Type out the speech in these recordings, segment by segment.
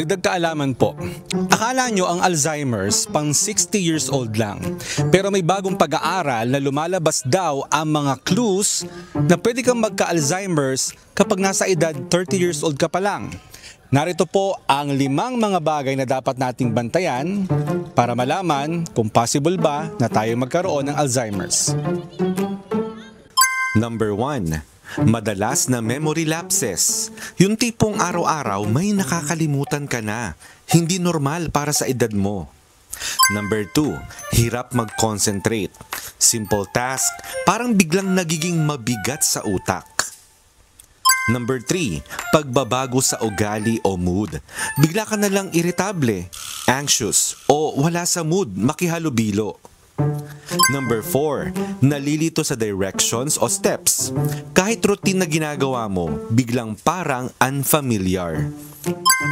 Dagdag kaalaman po, akala nyo ang Alzheimer's pang 60 years old lang. Pero may bagong pag-aaral na lumalabas daw ang mga clues na pwede kang magka-Alzheimer's kapag nasa edad 30 years old ka pa lang. Narito po ang 5 mga bagay na dapat nating bantayan para malaman kung possible ba na tayo magkaroon ng Alzheimer's. Number 1. Madalas na memory lapses. Yung tipong araw-araw may nakakalimutan ka na. Hindi normal para sa edad mo. Number 2. Hirap mag-concentrate. Simple task, parang biglang nagiging mabigat sa utak. Number 3. Pagbabago sa ugali o mood. Bigla ka na lang irritable, anxious, o wala sa mood, makihalubilo. Number 4. Nalilito sa directions o steps. Kahit routine na ginagawa mo, biglang parang unfamiliar.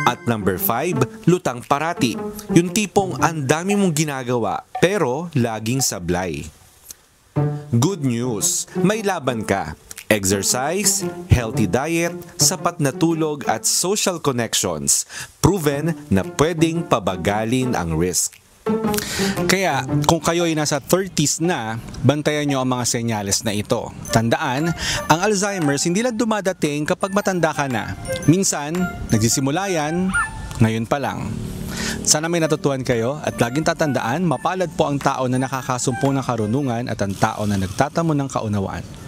At number 5, lutang parati. Yung tipong ang dami mong ginagawa pero laging sablay. Good news, may laban ka. Exercise, healthy diet, sapat na tulog at social connections. Proven na pwedeng pabagalin ang risk. Kaya kung kayo ay nasa 30s na, bantayan nyo ang mga senyales na ito. Tandaan, ang Alzheimer's hindi lang dumadating kapag matanda ka na. Minsan, nagsisimula yan, ngayon pa lang. Sana may natutuhan kayo at laging tatandaan, mapalad po ang tao na nakakasumpo ng karunungan at ang tao na nagtatamo ng kaunawaan.